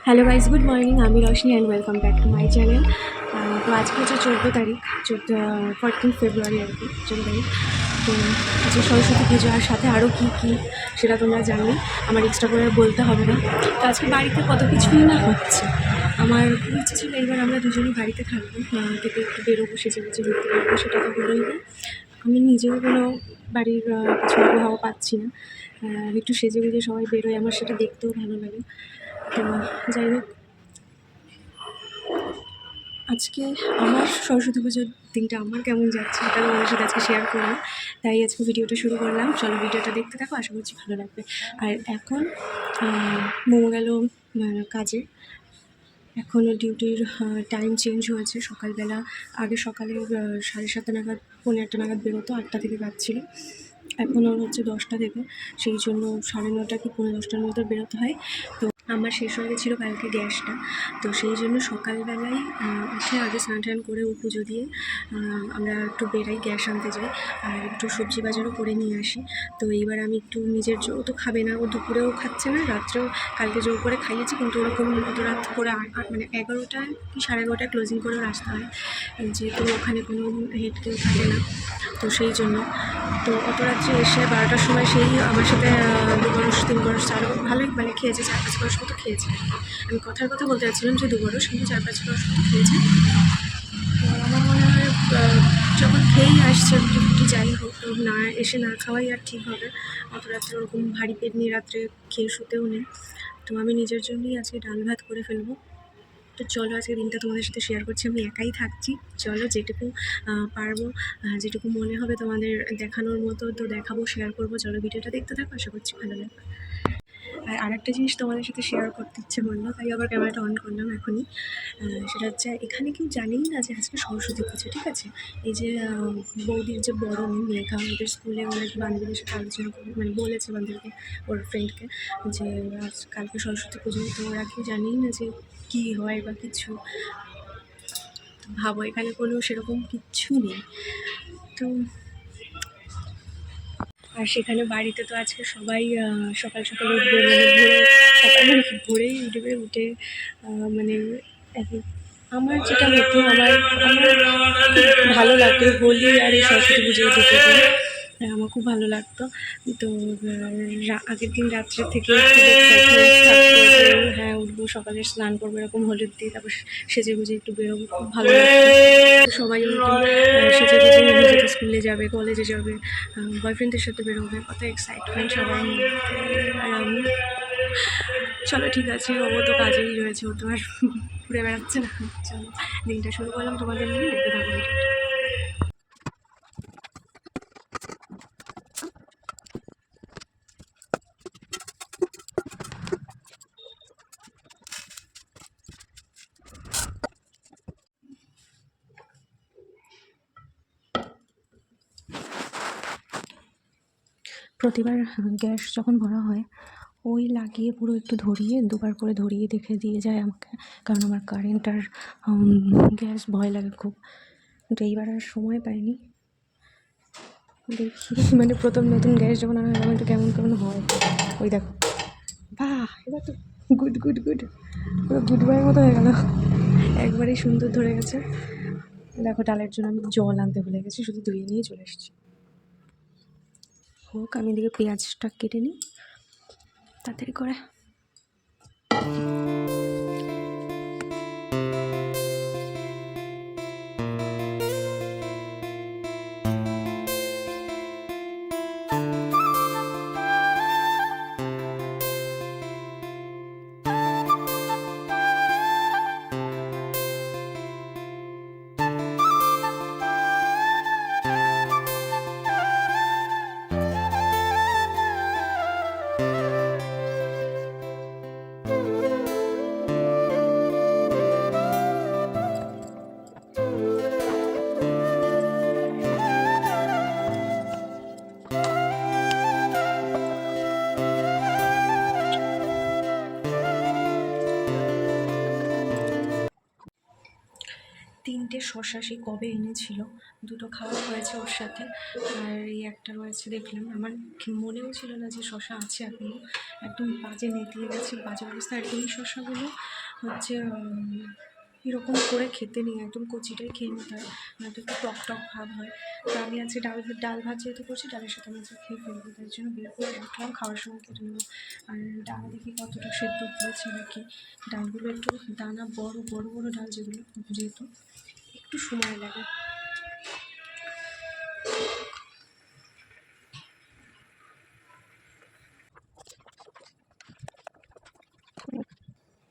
Hello guys, good morning. আমি Roshni and welcome back to my channel. তো আজকে হচ্ছে 14 তারিখ, 14 ফেব্রুয়ারি আর কি, 14 তারিখ। তো আজকে সরস্বতী পুজো, আর সাথে আরও কী কী সেটা তোমরা জানলে, আমার এক্সট্রা করে বলতে হবে না। তো আজকে বাড়িতে কত কিছুই না হচ্ছে। আমার খুব ইচ্ছে ছিল এবার আমরা দুজনেই বাড়িতে থাকবো, থেকে একটু বেরোবো, সেজে গুজে ঘুরতে বেরোবো, সেটা তো হলোই না। আমি নিজেও কোনো বাড়ির কিছু আবহাওয়া পাচ্ছি না। একটু সেজে গুজে সবাই বেরোয়, আমার সেটা দেখতেও ভালো লাগে। তো যাই হোক, আজকে আমার সরস্বতী পুজোর দিনটা আমার কেমন যাচ্ছে সেটা তোমাদের সাথে আজকে শেয়ার করলাম। তাই আজকে ভিডিওটা শুরু করলাম। চলো ভিডিওটা দেখতে থাকো, আশা করছি ভালো লাগবে। আর এখন মোমো গেল কাজে। এখনও ডিউটির টাইম চেঞ্জ হয়েছে। সকালবেলা আগে সকালে 7:30 নাগাদ, 7:45 নাগাদ বেরোতো, 8টা থেকে কাজ ছিল। এখন ওর হচ্ছে 10টা থেকে, সেই জন্য 9:30 কি 10:45-র মধ্যে বেরোতে হয়। তো আমার শেষ হয়ে গেছিলো কালকে গ্যাসটা, তো সেই জন্য সকালবেলায় উঠে আগে স্নান টান করে ও পুজো দিয়ে আমরা একটু বেরাই, গ্যাস আনতে যাই, আর একটু সবজি বাজারও করে নিয়ে আসি। তো এইবার আমি একটু নিজের ও তো খাবে না, ও দুপুরেও খাচ্ছে না, রাত্রেও কালকে জোর করে খাইয়েছি, কিন্তু ওরকম অত রাত করে মানে 11টা কি 11:30 ক্লোজিং করেও আসতে হয়, যেহেতু ওখানে কোনো হেড কেউ থাকে না। তো সেই জন্য তো অত রাত্রে এসে 12টার সময় সেই আমার সাথে 2 বরস 3 বরস 4 ভালোই মানে খেয়েছে, 4-5 বরস মতো খেয়েছে। আমি কথার কথা বলতে চাচ্ছিলাম যে 2 বরস, কিন্তু 4-5 বরস মতো খেয়েছে। তো আমার মনে হয় যখন খেয়েই আসছে রুটি যাই হোক, তো না এসে না খাওয়াই আর ঠিক হবে। অত রাত্রে ওরকম ভারী পেট নিয়ে রাত্রে খেয়ে শুতেও নেই। তো আমি নিজের জন্যই আজকে ডাল ভাত করে ফেলবো। তো চলো আজকে দিনটা তোমাদের সাথে শেয়ার করছি। আমি একাই থাকছি, চলো যেটুকু পারবো, যেটুকু মনে হবে তোমাদের দেখানোর মতো তো দেখাবো, শেয়ার করবো। চলো ভিডিওটা দেখতে থাকো, আশা করছি ভালো লাগবে। আর আরেকটা জিনিস তোমাদের সাথে শেয়ার করতে ইচ্ছে করলো, তাই আবার ক্যামেরাটা অন করলাম এখনই। সেটা হচ্ছে, এখানে কেউ জানেই না যে আজকে সরস্বতী পুজো, ঠিক আছে? এই যে বৌদির যে বড় মেয়ে মেঘা, ওদের স্কুলে অনেক বান্ধবীদের সাথে আলোচনা করে, মানে বলেছে বান্ধবীকে, ওর ফ্রেন্ডকে, যে আজ কালকে সরস্বতী পুজো। তো ওরা কেউ জানেই না যে কী হয় বা কিছু। ভাবো, এখানে কোনো সেরকম কিচ্ছু নেই। তো আর সেখানে বাড়িতে তো আজকে সবাই সকাল সকাল উঠবে, মানে ভোরে, সকাল মানে কি ভোরেই উঠবে, উঠে মানে আমার যেটা হতো, আমার খুব ভালো লাগতো হোলি আর এই সরস্বতী পুজোর দুটো দিন। আমার খুব ভালো লাগতো। তো আগের দিন রাত্রে থেকে একটু এক্সাইটমেন্ট থাকতো যে হ্যাঁ উঠবো, সকালে স্নান করবো, এরকম হলুদ দিয়ে তারপর সেজে গুজে একটু বেরোবো, খুব ভালো লাগতো। সবাই এরকম সেজে গুজে নিজেদের স্কুলে যাবে, কলেজে যাবে, বয়ফ্রেন্ডের সাথে বেরোবে, কত এক্সাইটমেন্ট সবার মধ্যে। আর আমি, চলো ঠিক আছে, ও তো কাজেই রয়েছে, ও তো আর ঘুরে বেড়াচ্ছে না। চলো দিনটা শুরু করলাম তোমাদের নিয়ে, দেখতে থাকো ভিডিওটা। প্রতিবার গ্যাস যখন ভরা হয়, ওই লাগিয়ে পুরো একটু ধরিয়ে, দুবার করে ধরিয়ে দেখে দিয়ে যায় আমাকে, কারণ আমার কারেন্ট আর গ্যাস ভয় লাগে খুব। কিন্তু এইবার আর সময় পাইনি, দেখি মানে প্রথম নতুন গ্যাস যখন আনা হয় তখন একটু কেমন কেমন হয়। ওই দেখো, বাহ, এবার তো গুড গুড গুড, পুরো গুড বয়ের মতো হয়ে গেল, একবারেই সুন্দর ধরে গেছে। দেখো, ডালের জন্য আমি জল আনতে ভুলে গেছি, শুধু ধুয়ে নিয়ে চলে এসেছি। হোক, আমি এদিকে পেঁয়াজটা কেটে নিই তাড়াতাড়ি করে। 3টে শসা সেই কবে এনেছিল, 2টো খাওয়া হয়েছে ওর সাথে, আর এই একটা রয়েছে দেখলাম। আমার মনেও ছিল না যে শসা আছে এখনও, একদম বাজে নেতিয়ে গেছে, বাজে অবস্থা। আর এই শসাগুলো হচ্ছে এরকম করে খেতে নেই, একদম কচিটাই খেয়ে নিতে হয়, নয়তো একটু টক টক ভাব হয়। তো আমি আজকে ডাল ভাত যেহেতু করছি, ডালের সাথে আমি আজকে খেয়ে ফেলবো, তাই জন্য বের করে রাখলাম, খাওয়ার সময় কেটে নেবো। আর ডাল দেখি কতটা সেদ্ধ হয়েছে নাকি। ডালগুলো একটু দানা বড় বড় বড় ডাল, যেগুলো যেহেতু একটু সময় লাগে।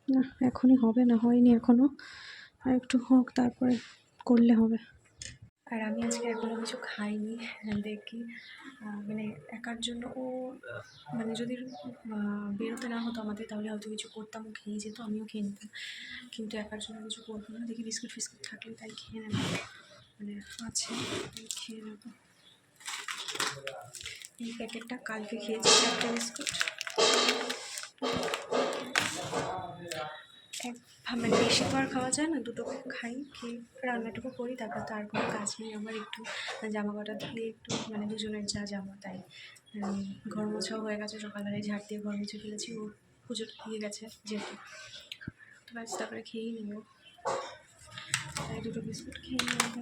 না এখনই হবে না, হয়নি এখনও, আর একটু হোক তারপরে করলে হবে। আর আমি আজকে এখনও কিছু খাইনি, দেখি মানে একার জন্য ও মানে যদি বেরোতে না হতো আমাদের, তাহলে হয়তো কিছু করতাম, ও খেয়ে যেত, আমিও খেয়ে নিতাম, কিন্তু একার জন্য কিছু করবো না। দেখি বিস্কুট ফিস্কুট থাকলে তাই খেয়ে নেবো, মানে আছে তাই খেয়ে নেবো। এই প্যাকেটটা কালকে খেয়েছি, 4টে বিস্কুট, মানে বেশিবার খাওয়া যায় না, 2টো খাই, খেয়ে রান্নাটুকু করি, তারপর তো আর কোনো কাজ নেই আমার। একটু জামা কাটা ধুয়ে একটু মানে দুজনের যা জামা তাই, ঘর মোছাও হয়ে গেছে, সকালবেলায় ঝাড় দিয়ে ঘর মুছে ফেলেছি, ও পুজো দিয়ে গেছে যেহেতু, তো ব্যাস তারপরে খেয়েই নেবো, তাই 2টো বিস্কুট খেয়ে নেবো।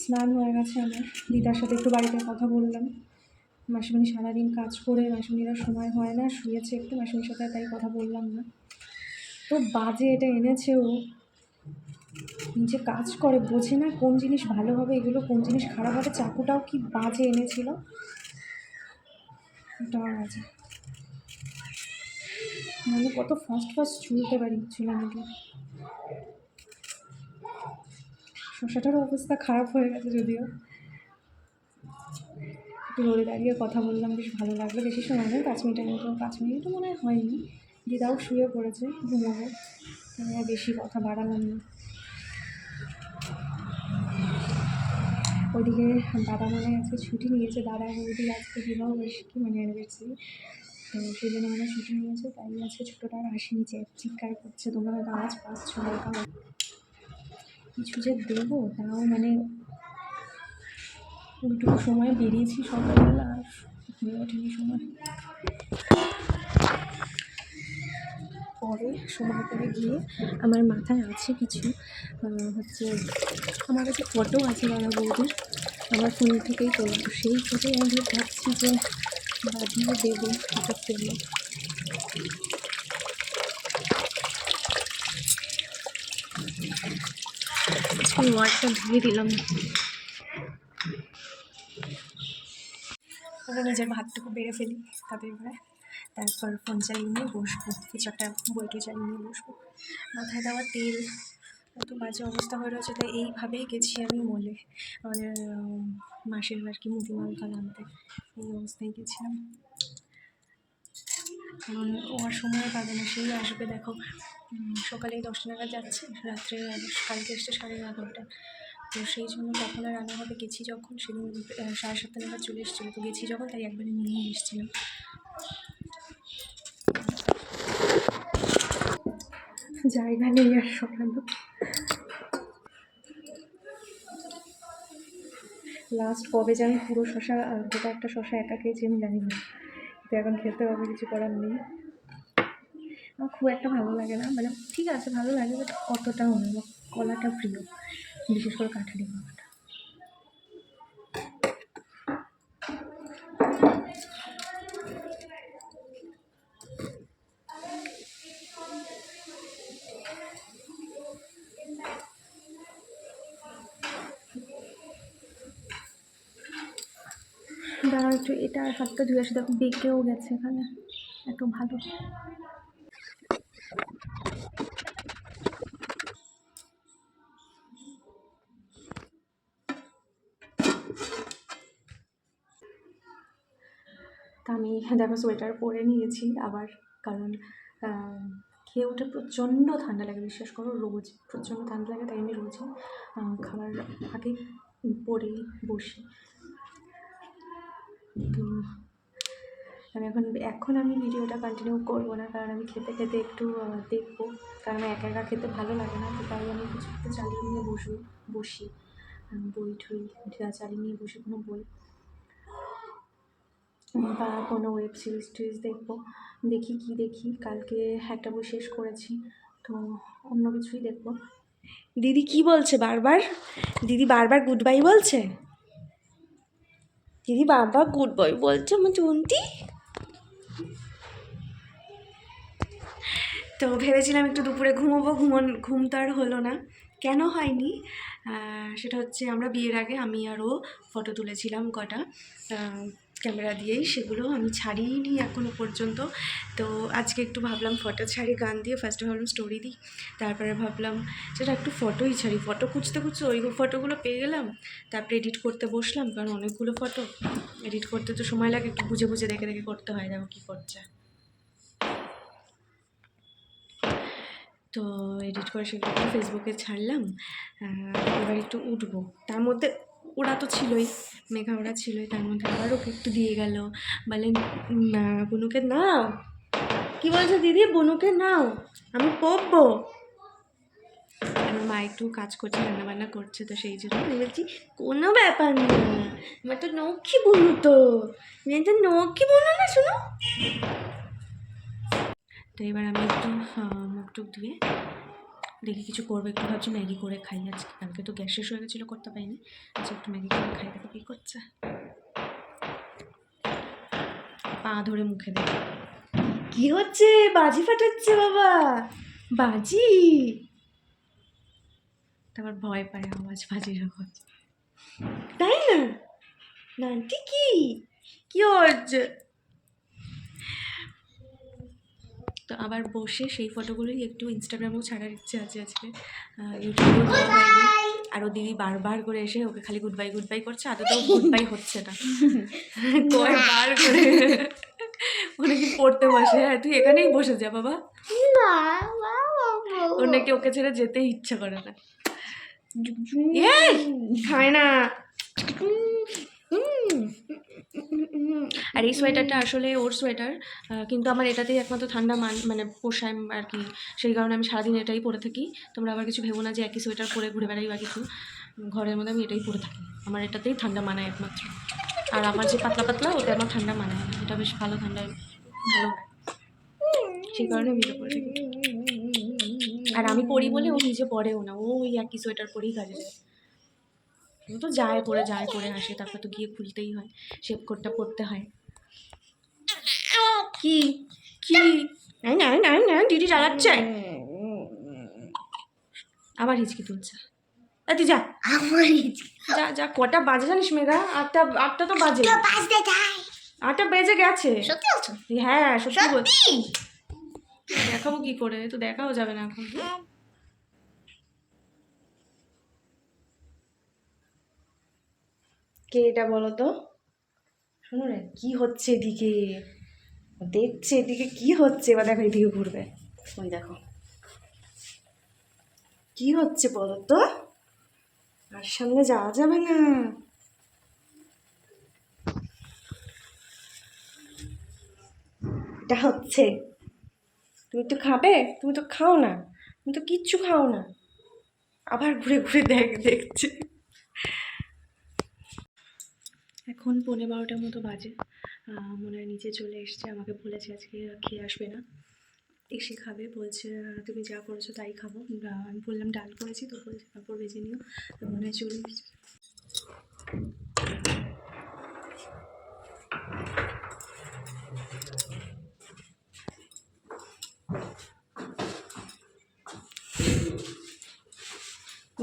স্নান হয়ে গেছে আমার, দিদার সাথে একটু বাড়িতে কথা বললাম। মাসিমণি সারাদিন কাজ করে, মাসিমণিরা সময় হয় না, শুয়েছে একটু, মাসিমণির সাথে তাই কথা বললাম না। তো বাজে এটা এনেছে ও, নিজে কাজ করে বোঝে না কোন জিনিস ভালো হবে, এগুলো কোন জিনিস খারাপ হবে। চাকুটাও কি বাজে এনেছিল, ওটাও বাজে। আমি কত ফাস্ট ফাস্ট চুলতে পারি চুলানোকে। শসাটার অবস্থা খারাপ হয়ে গেছে যদিও। একটু রোদে দাঁড়িয়ে কথা বললাম, বেশ ভালো লাগলো, বেশি সময় নয়, 5 মিনিটের মতো, 5 মিনিটও মনে হয়নি। দিদাও শুয়ে পড়েছে, ঘুমোবো, আমি আর বেশি কথা বাড়ালাম না। ওইদিকে দাদা মনে হয় আজকে ছুটি নিয়েছে, দাদা বৌদি আজকে বিবাহ বার্ষিকী মানে অ্যানিভার্সারি, তো সেই জন্য মানে ছুটি নিয়েছে, তাই আজকে ছোটোটা আর আসেনি, চিৎকার করছে, তোমরা হয়তো আওয়াজ পাচ্ছ হালকা। কিছু যে দেবো তাও মানে ওইটুকু সময় বেরিয়েছি সকালবেলা, আর হয়ে ওঠেনি সময়। পরে সময় করে গিয়ে আমার মাথায় আছে কিছু হচ্ছে, আমার কাছে ফটো আছে দাদা বৌদির, আমার ফোন থেকেই তোলা, তো সেই ফটোই আমি ভাবছি যে বাঁধিয়ে দেবো একটা ফ্রেমে। ওয়ার্ডটা ধুয়ে দিলাম, আমি নিজের ভাতটুকু বেড়ে ফেলি তাদের ঘরে, তারপর ফোন চালিয়ে নিয়ে বসবো, কিছু একটা বইটু চালিয়ে নিয়ে বসবো। মাথায় দেওয়া তেল এত বাজে অবস্থা হয়ে রয়েছে, তাই এইভাবেই গেছি আমি মলে, আমাদের মাসের আর কি মুদিমাল কাল আনতে, এই অবস্থায় গেছিলাম। কারণ ও আর সময় পাবে না, সেই আসবে দেখো সকালে 10টা নাগাদ যাচ্ছে, রাত্রে কালকে এসছে 11:30, তো সেই জন্য তখন আর রান্না হবে। গেছি যখন সেদিন 7:30 নাগাদ চলে এসেছিলো, তো গেছি যখন তাই একবারে নিয়ে এসেছিলাম। জায়গা নেই আর সরানো। লাস্ট কবে যে আমি পুরো শসা গোটা একটা শসা একা খেয়েছি আমি জানি না, তো এখন খেতে হবে, কিছু করার নেই। আমার খুব একটা ভালো লাগে না, মানে ঠিক আছে ভালো লাগে, বাট অতটাও না, কলাটা প্রিয়, বিশেষ করে কাঁঠালি মাখাটা। দাঁড়াও একটু, এটা হাতটা ধুয়ে আসে, দেখো বেঁকেও গেছে এখানে, এত ভালো। তা আমি দেখো সোয়েটার পরে নিয়েছি আবার, কারণ খেয়ে উঠে প্রচণ্ড ঠান্ডা লাগে, বিশ্বাস করো রোজ প্রচণ্ড ঠান্ডা লাগে, তাই আমি রোজই খাবার আগে পরেই বসি। তো আমি এখন আমি ভিডিওটা কন্টিনিউ করবো না, কারণ আমি খেতে খেতে একটু দেখবো, কারণ একা একা খেতে ভালো লাগে না। তো তাই আমি কিছু একটা চালিয়ে নিয়ে বসি বই ঠই চালিয়ে নিয়ে বসে কোনো বই বা কোনো ওয়েব সিরিজ দেখবো। দেখি কি দেখি, কালকে একটা বই শেষ করেছি, তো অন্য কিছুই দেখবো। দিদি কি বলছে বারবার? দিদি বারবার গুড বাই বলছে, দিদি বারবার গুড বাই বলছে আমার চুনটি। তো ভেবেছিলাম একটু দুপুরে ঘুমোবো, ঘুম তো আর হলো না। কেন হয়নি সেটা হচ্ছে, আমরা বিয়ের আগে আমি আরও ফটো তুলেছিলাম কটা ক্যামেরা দিয়েই, সেগুলো আমি ছাড়িনি এখনও পর্যন্ত। তো আজকে একটু ভাবলাম ফটো ছাড়ি গান দিয়ে, ফার্স্টে ভাবলাম স্টোরি দিই, তারপরে ভাবলাম সেটা একটু ফটোই ছাড়ি। ফটো খুঁজতে খুঁজতে ওই ফটোগুলো পেয়ে গেলাম, তারপরে এডিট করতে বসলাম, কারণ অনেকগুলো ফটো এডিট করতে তো সময় লাগে, একটু বুঝে বুঝে দেখে দেখে করতে হয়। দেখো কী করছে। তো এডিট করে সেগুলো ফেসবুকে ছাড়লাম, এবার একটু উঠবো। তার মধ্যে ওরা তো ছিলই, মেঘা ওরা ছিলই, তার মধ্যে আবার ওকে একটু দিয়ে গেল, বলেন বনুকে নাও। কি বলছো দিদি? বনুকে নাও, আমি পড়বো। আমার মা একটু কাজ করছে, রান্নাবান্না করছে, তো সেই জন্য আমি বলছি কোনো ব্যাপার না, আমার তো নক্ষী বনু, তো নক্ষী বনু না, শোনো। তো এবার আমি একটু মুখ টুক ধুয়ে দেখি কিছু করবো, একটু ভাবছি ম্যাগি করে খাই আজকে, কালকে তো গ্যাস শেষ হয়ে গেছিলো, করতে পারিনি। আচ্ছা একটু ম্যাগি করে খাই, দেখো কী করছে। পা ধরে মুখে দেবে, কি হচ্ছে? বাজি ফাটাচ্ছে বাবা, বাজি। তারপর ভয় পায় আওয়াজ, বাজির আওয়াজ, তাই না? না ঠিকই, কি হচ্ছে? তো আবার বসে সেই ফটোগুলোই একটু ইনস্টাগ্রামেও ছাড়ার ইচ্ছে আছে আজকে, ইউটিউবেও দেওয়া হয়নি। আর ও দিদি বারবার করে এসে ওকে খালি গুড বাই করছে, আদতেও গুড বাই হচ্ছে না, কয়বার করে ওনে কি পড়তে বসে। হ্যাঁ তুই এখানেই বসে যা বাবা, ওর নাকি ওকে ছেড়ে যেতে ইচ্ছা করে না, খায় না। আর এই সোয়েটারটা আসলে ওর সোয়েটার, কিন্তু আমার এটাতেই একমাত্র ঠান্ডা মানে পোষায় আর কি, সেই কারণে আমি সারাদিন এটাই পরে থাকি। তোমরা আবার কিছু ভেবো না যে একই সোয়েটার পরে ঘুরে বেড়াই বা কিছু, ঘরের মধ্যে আমি এটাই পরে থাকি, আমার এটাতেই ঠান্ডা মানায় একমাত্র। আর আমার যে পাতলা পাতলা, ওতে আমার ঠান্ডা মানায় না, এটা বেশ ভালো ঠান্ডা ভালো হয়, সেই কারণে আমি এটা পরে থাকি। আর আমি পরি বলে ও নিজে পরেও না, ও ওই একই সোয়েটার পরেই কাজে যায়। ও তো যায় পরে আসে, তারপর তো গিয়ে খুলতেই হয়, শেভ কোটটা পরতে হয়। কি কি দিদি চালাচ্ছে, আবার হিচকি তুলছে। তুই যা, যা যা, কটা বাজে জানিস মেঘা? আটটা তো বাজে, 8টা বেজে গেছে। হ্যাঁ সত্যি বলছি, দেখাবো কি করে, তো দেখাও যাবে না এখন। কে এটা বলো তো? শোনো রে, কি হচ্ছে এদিকে, দেখছে এদিকে কি হচ্ছে, এবার দেখো এদিকে ঘুরবে, ওই দেখো কি হচ্ছে বলো তো, আর সামনে যাওয়া যাবে না। এটা হচ্ছে, তুমি তো খাবে, তুমি তো খাও না, তুমি তো কিচ্ছু খাও না, আবার ঘুরে ঘুরে দেখছে। এখন 12:15টার মতো বাজে, মনে হয় নিচে চলে এসছে, আমাকে বলেছে আজকে খেয়ে আসবে না, এসে খাবে, বলছে তুমি যা করেছো তাই খাবো। আমি বললাম ডাল করেছি, তো বলছে পাঁপড় ভেজে নিও, তো মনে হয় চলে এসেছে।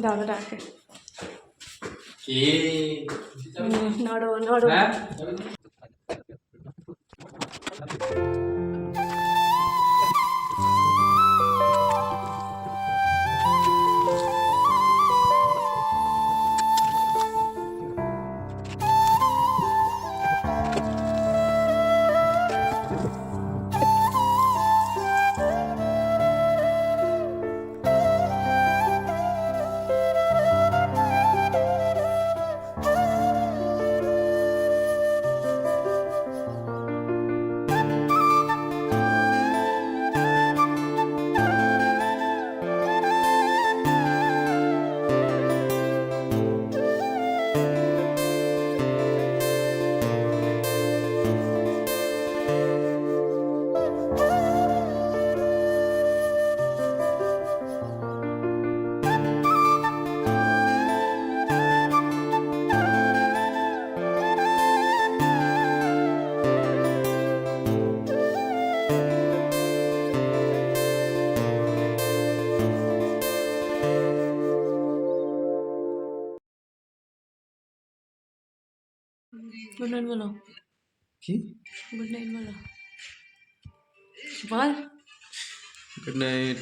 দাদা ডাকে, নড়ো নড়ো। গুড নাইট বলো, কি গুড নাইট বলো, বল গুড নাইট।